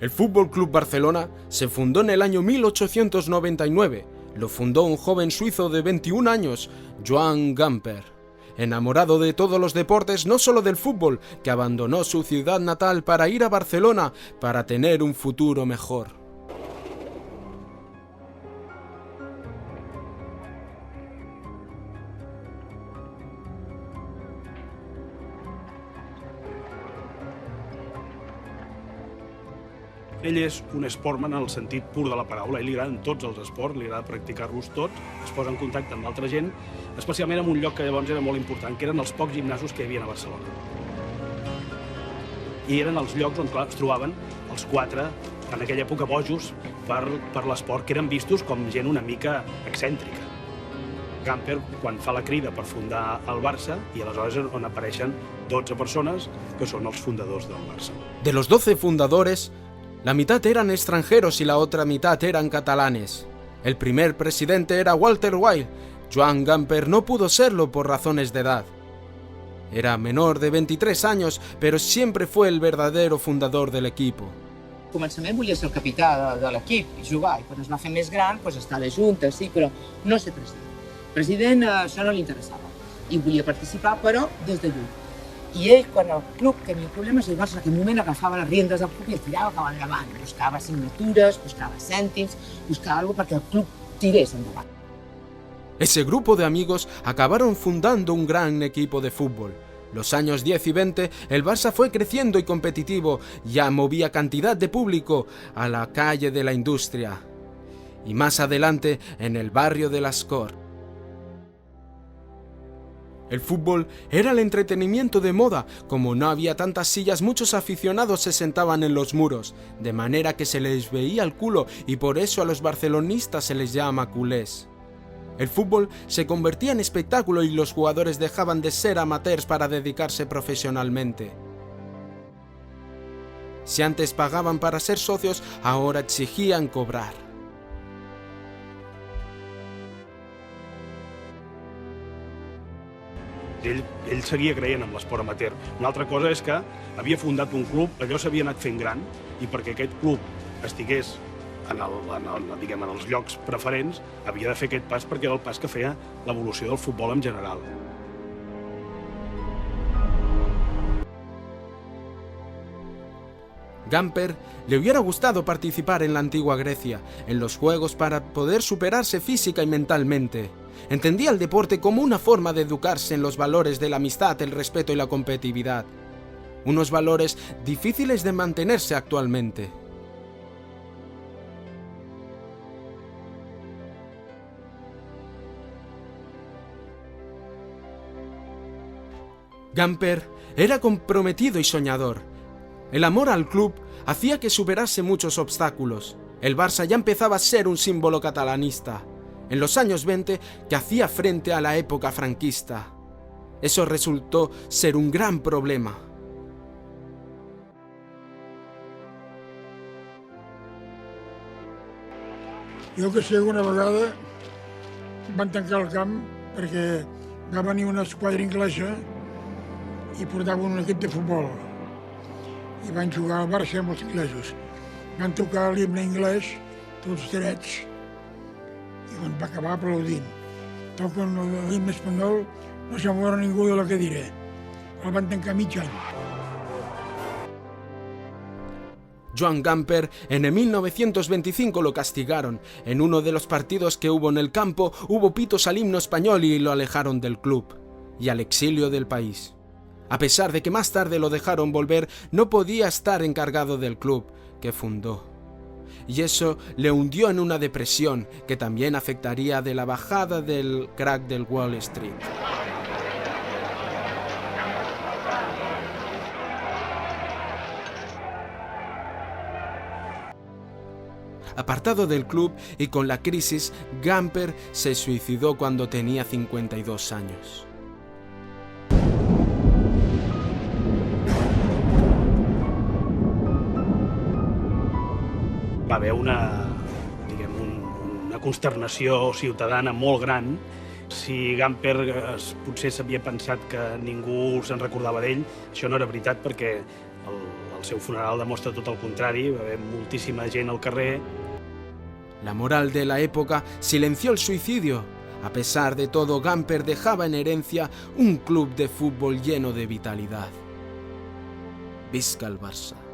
El Fútbol Club Barcelona se fundó en el año 1899. Lo fundó un joven suizo de 21 años, Joan Gamper. Enamorado de todos los deportes, no solo del fútbol, que abandonó su ciudad natal para ir a Barcelona para tener un futuro mejor. Ell és un esportman en el sentit pur de la paraula. A ell li agraden tots els esports, li agrada practicar-los tots, es posa en contacte amb altra gent, especialment en un lloc que llavors era molt important, que eren els pocs gimnasos que hi havia a Barcelona. I eren els llocs on es trobaven els quatre, en aquella època bojos, per l'esport, que eren vistos com gent una mica excèntrica. Gamper, quan fa la crida per fundar el Barça, i aleshores és on apareixen 12 persones que són els fundadors del Barça. De los 12 fundadores, la mitad eran extranjeros y la otra mitad eran catalanes. El primer presidente era Walter Weil. Joan Gamper no pudo serlo por razones de edad. Era menor de 23 años, pero siempre fue el verdadero fundador del equipo. Al començament volia ser el capità de l'equip i jugar, i quan es va fer més gran, estar a la junta, sí, però no ser president. President, això no li interessava, i volia participar, però des de lluny. I ell, quan el club tenia problemes, el Barça en aquell moment agafava les riendes del club i el tirava cap endavant. Buscava signatures, buscava cèntims, buscava alguna cosa perquè el club tirés endavant. Ese grupo de amigos acabaron fundando un gran equipo de fútbol. Los años 10 y 20, el Barça fue creciendo y competitivo, ya movía cantidad de público a la calle de la Industria. Y más adelante, en el barrio de Las Corts. El fútbol era el entretenimiento de moda. Como no había tantas sillas, muchos aficionados se sentaban en los muros, de manera que se les veía el culo, y por eso a los barcelonistas se les llama culés. El fútbol se convertía en espectáculo y los jugadores dejaban de ser amateurs para dedicarse profesionalmente. Si antes pagaban para ser socios, ahora exigían cobrar. Ell seguia creient en l'esport amateur. Una altra cosa és que havia fundat un club, allò s'havia anat fent gran, i perquè aquest club estigués en els llocs preferents, havia de fer aquest pas perquè era el pas que feia l'evolució del futbol en general. Gamper le hubiera gustado participar en la antigua Grecia, en los juegos para poder superarse física y mentalmente. Entendía el deporte como una forma de educarse en los valores de la amistad, el respeto y la competitividad. Unos valores difíciles de mantenerse actualmente. Gamper era comprometido y soñador. El amor al club hacía que superase muchos obstáculos. El Barça ya empezaba a ser un símbolo catalanista. En los años 20, que hacía frente a la época franquista. Eso resultó ser un gran problema. Jo que sé, una vegada van tancar el camp perquè va venir una esquadra inglesa i portaven un equip de futbol. I van jugar al Barça amb els inglesos. Van tocar l'himne anglès, tots drets, i va acabar aplaudint. Toquen l'himne espanyol, no se muere ningú de lo que diré. El van tancar mig any. Joan Gamper en el 1925 lo castigaron. En uno de los partidos que hubo en el campo hubo pitos al himno español y lo alejaron del club y al exilio del país. A pesar de que más tarde lo dejaron volver, no podía estar encargado del club que fundó. Y eso le hundió en una depresión que también afectaría de la bajada del crack del Wall Street. Apartado del club y con la crisis, Gamper se suicidó cuando tenía 52 años. Va haver una consternació ciutadana molt gran. Si Gamper potser s'havia pensat que ningú se'n recordava d'ell, això no era veritat perquè el El seu funeral demostra tot el contrari, va haver moltíssima gent al carrer. La moral de la época silenció el suicidio. A pesar de todo, Gamper dejaba en herencia un club de fútbol lleno de vitalidad. Visca el Barça.